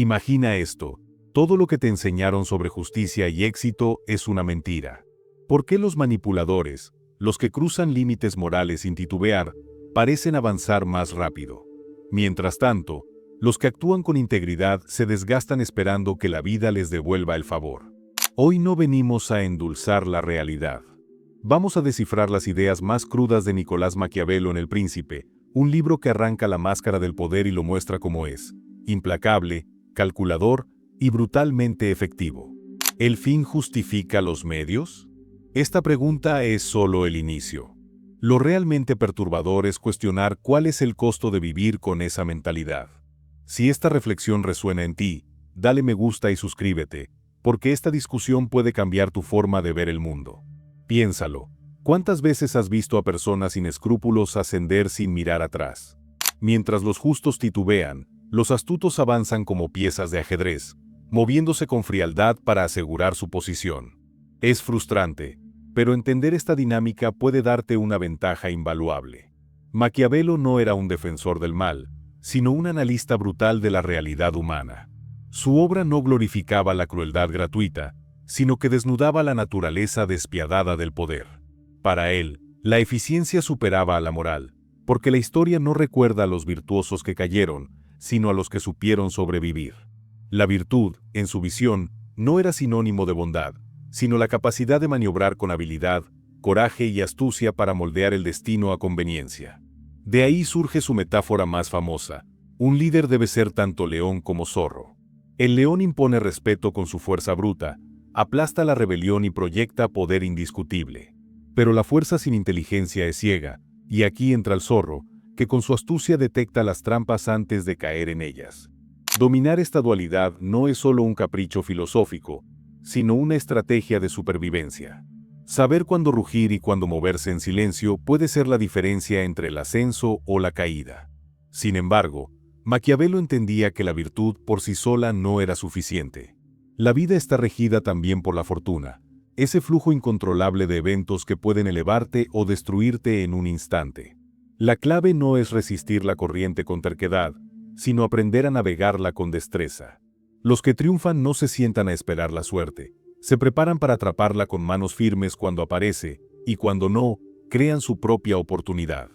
Imagina esto, todo lo que te enseñaron sobre justicia y éxito es una mentira. ¿Por qué los manipuladores, los que cruzan límites morales sin titubear, parecen avanzar más rápido? Mientras tanto, los que actúan con integridad se desgastan esperando que la vida les devuelva el favor. Hoy no venimos a endulzar la realidad. Vamos a descifrar las ideas más crudas de Nicolás Maquiavelo en El Príncipe, un libro que arranca la máscara del poder y lo muestra como es: implacable, calculador y brutalmente efectivo. ¿El fin justifica los medios? Esta pregunta es solo el inicio. Lo realmente perturbador es cuestionar cuál es el costo de vivir con esa mentalidad. Si esta reflexión resuena en ti, dale me gusta y suscríbete, porque esta discusión puede cambiar tu forma de ver el mundo. Piénsalo, ¿cuántas veces has visto a personas sin escrúpulos ascender sin mirar atrás? Mientras los justos titubean, los astutos avanzan como piezas de ajedrez, moviéndose con frialdad para asegurar su posición. Es frustrante, pero entender esta dinámica puede darte una ventaja invaluable. Maquiavelo no era un defensor del mal, sino un analista brutal de la realidad humana. Su obra no glorificaba la crueldad gratuita, sino que desnudaba la naturaleza despiadada del poder. Para él, la eficiencia superaba a la moral, porque la historia no recuerda a los virtuosos que cayeron, sino a los que supieron sobrevivir. La virtud, en su visión, no era sinónimo de bondad, sino la capacidad de maniobrar con habilidad, coraje y astucia para moldear el destino a conveniencia. De ahí surge su metáfora más famosa: un líder debe ser tanto león como zorro. El león impone respeto con su fuerza bruta, aplasta la rebelión y proyecta poder indiscutible. Pero la fuerza sin inteligencia es ciega, y aquí entra el zorro, que con su astucia detecta las trampas antes de caer en ellas. Dominar esta dualidad no es solo un capricho filosófico, sino una estrategia de supervivencia. Saber cuándo rugir y cuándo moverse en silencio puede ser la diferencia entre el ascenso o la caída. Sin embargo, Maquiavelo entendía que la virtud por sí sola no era suficiente. La vida está regida también por la fortuna, ese flujo incontrolable de eventos que pueden elevarte o destruirte en un instante. La clave no es resistir la corriente con terquedad, sino aprender a navegarla con destreza. Los que triunfan no se sientan a esperar la suerte, se preparan para atraparla con manos firmes cuando aparece, y cuando no, crean su propia oportunidad.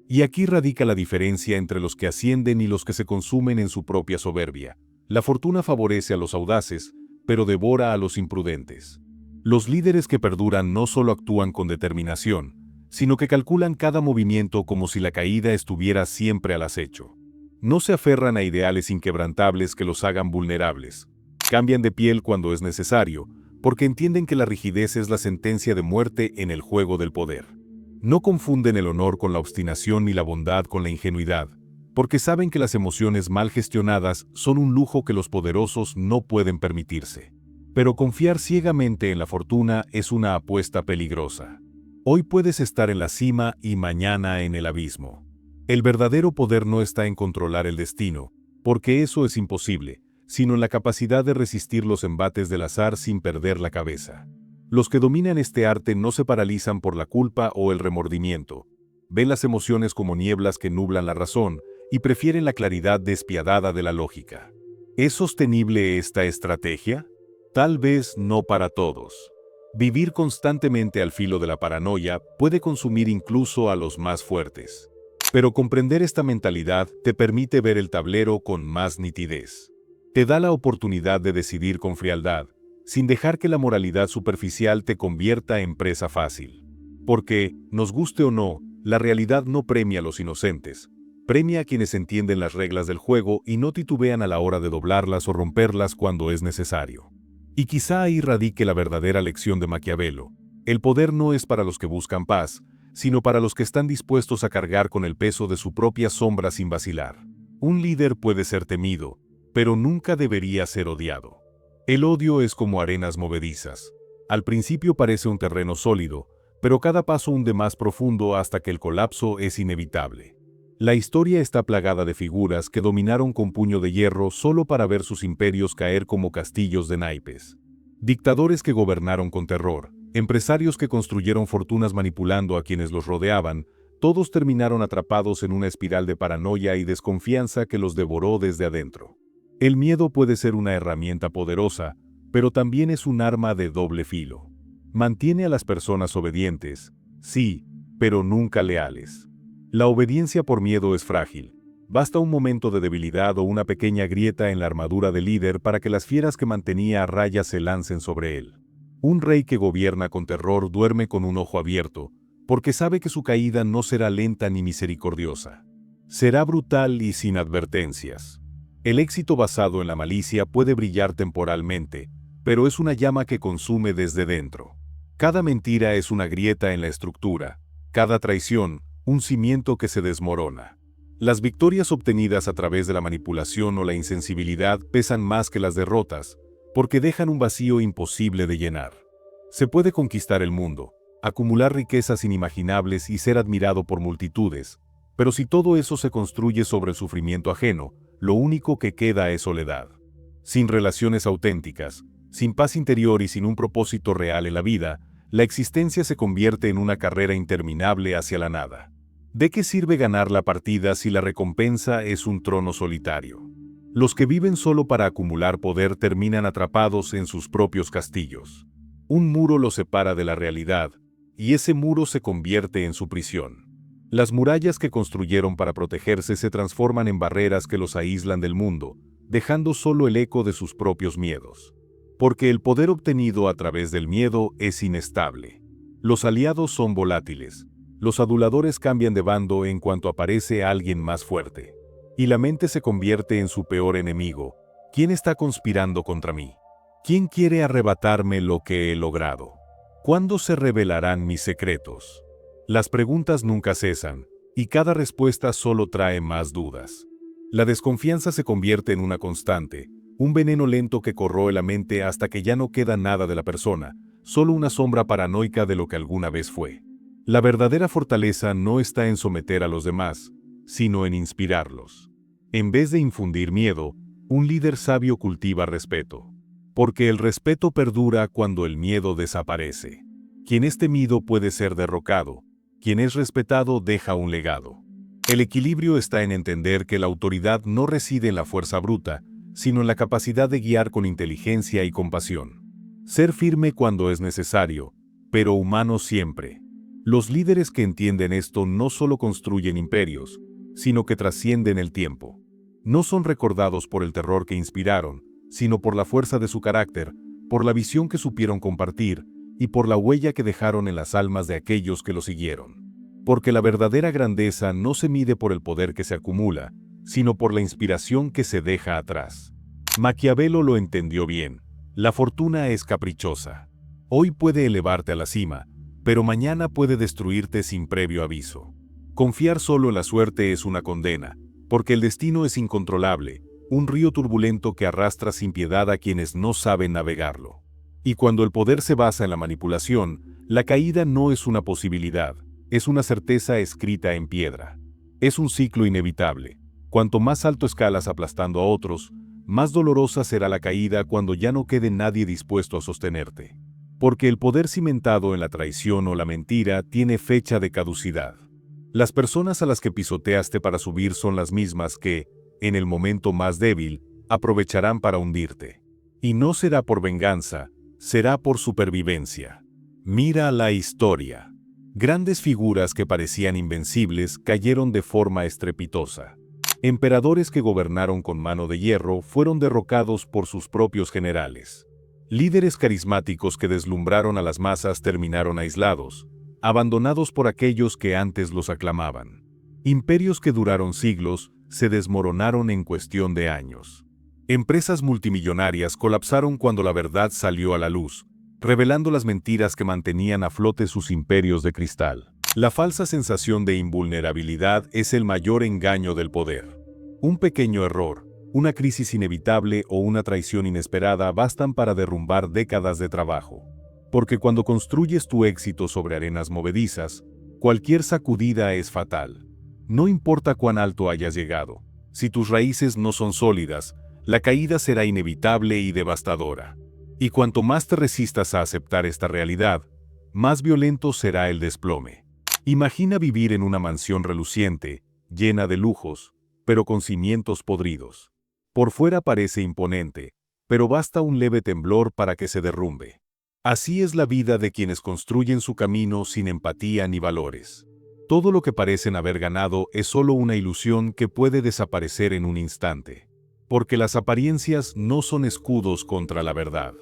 Y aquí radica la diferencia entre los que ascienden y los que se consumen en su propia soberbia. La fortuna favorece a los audaces, pero devora a los imprudentes. Los líderes que perduran no solo actúan con determinación, sino que calculan cada movimiento como si la caída estuviera siempre al acecho. No se aferran a ideales inquebrantables que los hagan vulnerables. Cambian de piel cuando es necesario, porque entienden que la rigidez es la sentencia de muerte en el juego del poder. No confunden el honor con la obstinación ni la bondad con la ingenuidad, porque saben que las emociones mal gestionadas son un lujo que los poderosos no pueden permitirse. Pero confiar ciegamente en la fortuna es una apuesta peligrosa. Hoy puedes estar en la cima y mañana en el abismo. El verdadero poder no está en controlar el destino, porque eso es imposible, sino en la capacidad de resistir los embates del azar sin perder la cabeza. Los que dominan este arte no se paralizan por la culpa o el remordimiento. Ven las emociones como nieblas que nublan la razón y prefieren la claridad despiadada de la lógica. ¿Es sostenible esta estrategia? Tal vez no para todos. Vivir constantemente al filo de la paranoia puede consumir incluso a los más fuertes. Pero comprender esta mentalidad te permite ver el tablero con más nitidez. Te da la oportunidad de decidir con frialdad, sin dejar que la moralidad superficial te convierta en presa fácil. Porque, nos guste o no, la realidad no premia a los inocentes, premia a quienes entienden las reglas del juego y no titubean a la hora de doblarlas o romperlas cuando es necesario. Y quizá ahí radique la verdadera lección de Maquiavelo: el poder no es para los que buscan paz, sino para los que están dispuestos a cargar con el peso de su propia sombra sin vacilar. Un líder puede ser temido, pero nunca debería ser odiado. El odio es como arenas movedizas. Al principio parece un terreno sólido, pero cada paso hunde más profundo hasta que el colapso es inevitable. La historia está plagada de figuras que dominaron con puño de hierro solo para ver sus imperios caer como castillos de naipes. Dictadores que gobernaron con terror, empresarios que construyeron fortunas manipulando a quienes los rodeaban, todos terminaron atrapados en una espiral de paranoia y desconfianza que los devoró desde adentro. El miedo puede ser una herramienta poderosa, pero también es un arma de doble filo. Mantiene a las personas obedientes, sí, pero nunca leales. La obediencia por miedo es frágil. Basta un momento de debilidad o una pequeña grieta en la armadura del líder para que las fieras que mantenía a raya se lancen sobre él. Un rey que gobierna con terror duerme con un ojo abierto, porque sabe que su caída no será lenta ni misericordiosa. Será brutal y sin advertencias. El éxito basado en la malicia puede brillar temporalmente, pero es una llama que consume desde dentro. Cada mentira es una grieta en la estructura, cada traición, un cimiento que se desmorona. Las victorias obtenidas a través de la manipulación o la insensibilidad pesan más que las derrotas, porque dejan un vacío imposible de llenar. Se puede conquistar el mundo, acumular riquezas inimaginables y ser admirado por multitudes, pero si todo eso se construye sobre el sufrimiento ajeno, lo único que queda es soledad. Sin relaciones auténticas, sin paz interior y sin un propósito real en la vida, la existencia se convierte en una carrera interminable hacia la nada. ¿De qué sirve ganar la partida si la recompensa es un trono solitario? Los que viven solo para acumular poder terminan atrapados en sus propios castillos. Un muro los separa de la realidad, y ese muro se convierte en su prisión. Las murallas que construyeron para protegerse se transforman en barreras que los aíslan del mundo, dejando solo el eco de sus propios miedos. Porque el poder obtenido a través del miedo es inestable. Los aliados son volátiles. Los aduladores cambian de bando en cuanto aparece alguien más fuerte. Y la mente se convierte en su peor enemigo. ¿Quién está conspirando contra mí? ¿Quién quiere arrebatarme lo que he logrado? ¿Cuándo se revelarán mis secretos? Las preguntas nunca cesan, y cada respuesta solo trae más dudas. La desconfianza se convierte en una constante, un veneno lento que corroe la mente hasta que ya no queda nada de la persona, solo una sombra paranoica de lo que alguna vez fue. La verdadera fortaleza no está en someter a los demás, sino en inspirarlos. En vez de infundir miedo, un líder sabio cultiva respeto. Porque el respeto perdura cuando el miedo desaparece. Quien es temido puede ser derrocado. Quien es respetado deja un legado. El equilibrio está en entender que la autoridad no reside en la fuerza bruta, sino en la capacidad de guiar con inteligencia y compasión. Ser firme cuando es necesario, pero humano siempre. Los líderes que entienden esto no solo construyen imperios, sino que trascienden el tiempo. No son recordados por el terror que inspiraron, sino por la fuerza de su carácter, por la visión que supieron compartir y por la huella que dejaron en las almas de aquellos que lo siguieron. Porque la verdadera grandeza no se mide por el poder que se acumula, sino por la inspiración que se deja atrás. Maquiavelo lo entendió bien. La fortuna es caprichosa. Hoy puede elevarte a la cima, pero mañana puede destruirte sin previo aviso. Confiar solo en la suerte es una condena, porque el destino es incontrolable, un río turbulento que arrastra sin piedad a quienes no saben navegarlo. Y cuando el poder se basa en la manipulación, la caída no es una posibilidad, es una certeza escrita en piedra. Es un ciclo inevitable. Cuanto más alto escalas aplastando a otros, más dolorosa será la caída cuando ya no quede nadie dispuesto a sostenerte. Porque el poder cimentado en la traición o la mentira tiene fecha de caducidad. Las personas a las que pisoteaste para subir son las mismas que, en el momento más débil, aprovecharán para hundirte. Y no será por venganza, será por supervivencia. Mira la historia. Grandes figuras que parecían invencibles cayeron de forma estrepitosa. Emperadores que gobernaron con mano de hierro fueron derrocados por sus propios generales. Líderes carismáticos que deslumbraron a las masas terminaron aislados, abandonados por aquellos que antes los aclamaban. Imperios que duraron siglos se desmoronaron en cuestión de años. Empresas multimillonarias colapsaron cuando la verdad salió a la luz, revelando las mentiras que mantenían a flote sus imperios de cristal. La falsa sensación de invulnerabilidad es el mayor engaño del poder. Un pequeño error, una crisis inevitable o una traición inesperada bastan para derrumbar décadas de trabajo. Porque cuando construyes tu éxito sobre arenas movedizas, cualquier sacudida es fatal. No importa cuán alto hayas llegado, si tus raíces no son sólidas, la caída será inevitable y devastadora. Y cuanto más te resistas a aceptar esta realidad, más violento será el desplome. Imagina vivir en una mansión reluciente, llena de lujos, pero con cimientos podridos. Por fuera parece imponente, pero basta un leve temblor para que se derrumbe. Así es la vida de quienes construyen su camino sin empatía ni valores. Todo lo que parecen haber ganado es solo una ilusión que puede desaparecer en un instante. Porque las apariencias no son escudos contra la verdad.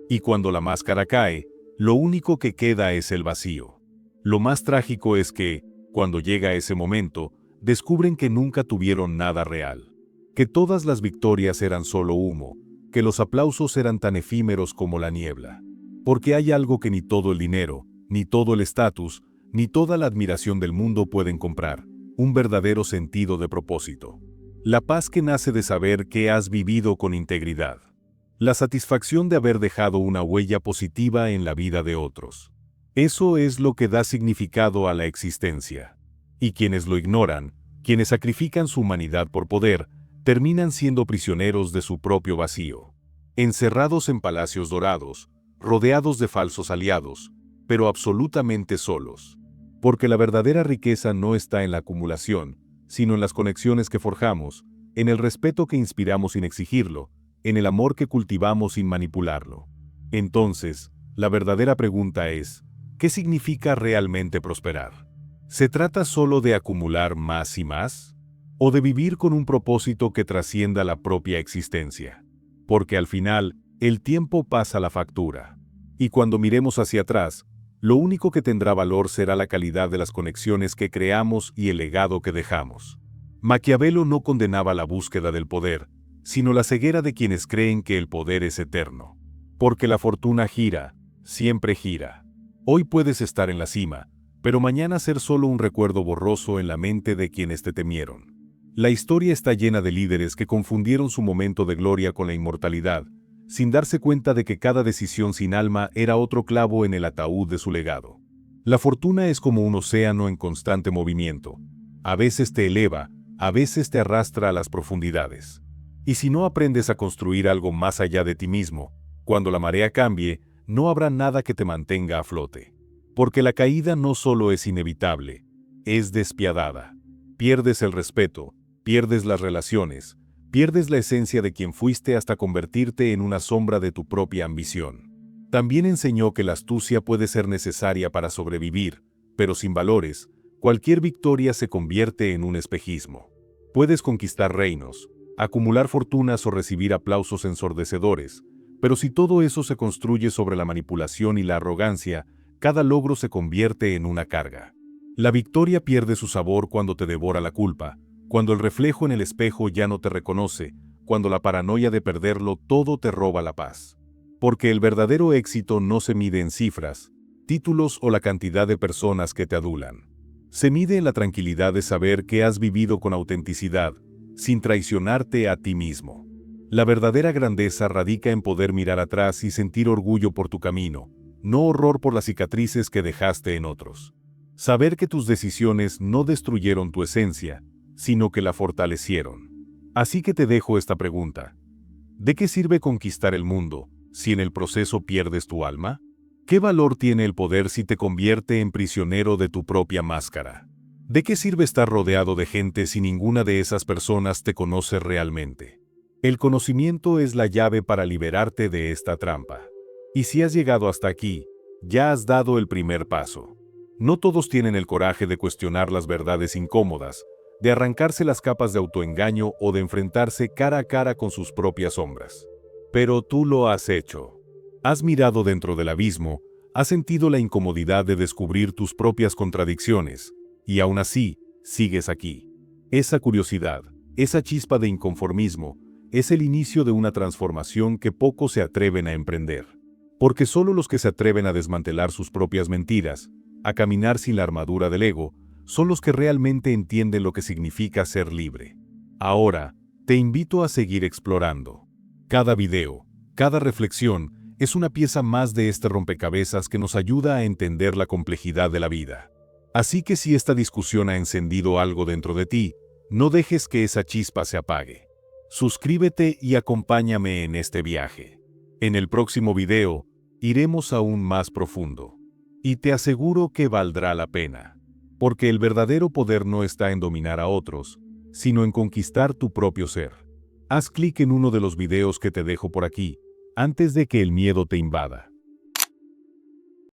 Y cuando la máscara cae, lo único que queda es el vacío. Lo más trágico es que, cuando llega ese momento, descubren que nunca tuvieron nada real. Que todas las victorias eran solo humo, que los aplausos eran tan efímeros como la niebla. Porque hay algo que ni todo el dinero, ni todo el estatus, ni toda la admiración del mundo pueden comprar: un verdadero sentido de propósito. La paz que nace de saber que has vivido con integridad. La satisfacción de haber dejado una huella positiva en la vida de otros. Eso es lo que da significado a la existencia. Y quienes lo ignoran, quienes sacrifican su humanidad por poder, terminan siendo prisioneros de su propio vacío. Encerrados en palacios dorados, rodeados de falsos aliados, pero absolutamente solos. Porque la verdadera riqueza no está en la acumulación, sino en las conexiones que forjamos, en el respeto que inspiramos sin exigirlo, en el amor que cultivamos sin manipularlo. Entonces, la verdadera pregunta es: ¿qué significa realmente prosperar? ¿Se trata solo de acumular más y más? ¿O de vivir con un propósito que trascienda la propia existencia? Porque al final, el tiempo pasa la factura. Y cuando miremos hacia atrás, lo único que tendrá valor será la calidad de las conexiones que creamos y el legado que dejamos. Maquiavelo no condenaba la búsqueda del poder, sino la ceguera de quienes creen que el poder es eterno. Porque la fortuna gira, siempre gira. Hoy puedes estar en la cima, pero mañana ser solo un recuerdo borroso en la mente de quienes te temieron. La historia está llena de líderes que confundieron su momento de gloria con la inmortalidad, sin darse cuenta de que cada decisión sin alma era otro clavo en el ataúd de su legado. La fortuna es como un océano en constante movimiento. A veces te eleva, a veces te arrastra a las profundidades. Y si no aprendes a construir algo más allá de ti mismo, cuando la marea cambie, no habrá nada que te mantenga a flote. Porque la caída no solo es inevitable, es despiadada. Pierdes el respeto, pierdes las relaciones, pierdes la esencia de quien fuiste hasta convertirte en una sombra de tu propia ambición. También enseñó que la astucia puede ser necesaria para sobrevivir, pero sin valores, cualquier victoria se convierte en un espejismo. Puedes conquistar reinos, acumular fortunas o recibir aplausos ensordecedores, pero si todo eso se construye sobre la manipulación y la arrogancia, cada logro se convierte en una carga. La victoria pierde su sabor cuando te devora la culpa, cuando el reflejo en el espejo ya no te reconoce, cuando la paranoia de perderlo todo te roba la paz. Porque el verdadero éxito no se mide en cifras, títulos o la cantidad de personas que te adulan. Se mide en la tranquilidad de saber que has vivido con autenticidad, sin traicionarte a ti mismo. La verdadera grandeza radica en poder mirar atrás y sentir orgullo por tu camino, no horror por las cicatrices que dejaste en otros. Saber que tus decisiones no destruyeron tu esencia, sino que la fortalecieron. Así que te dejo esta pregunta. ¿De qué sirve conquistar el mundo, si en el proceso pierdes tu alma? ¿Qué valor tiene el poder si te convierte en prisionero de tu propia máscara? ¿De qué sirve estar rodeado de gente si ninguna de esas personas te conoce realmente? El conocimiento es la llave para liberarte de esta trampa. Y si has llegado hasta aquí, ya has dado el primer paso. No todos tienen el coraje de cuestionar las verdades incómodas, de arrancarse las capas de autoengaño o de enfrentarse cara a cara con sus propias sombras. Pero tú lo has hecho. Has mirado dentro del abismo, has sentido la incomodidad de descubrir tus propias contradicciones, y aún así, sigues aquí. Esa curiosidad, esa chispa de inconformismo, es el inicio de una transformación que pocos se atreven a emprender. Porque solo los que se atreven a desmantelar sus propias mentiras, a caminar sin la armadura del ego, son los que realmente entienden lo que significa ser libre. Ahora, te invito a seguir explorando. Cada video, cada reflexión, es una pieza más de este rompecabezas que nos ayuda a entender la complejidad de la vida. Así que si esta discusión ha encendido algo dentro de ti, no dejes que esa chispa se apague. Suscríbete y acompáñame en este viaje. En el próximo video, iremos aún más profundo. Y te aseguro que valdrá la pena. Porque el verdadero poder no está en dominar a otros, sino en conquistar tu propio ser. Haz clic en uno de los videos que te dejo por aquí, antes de que el miedo te invada.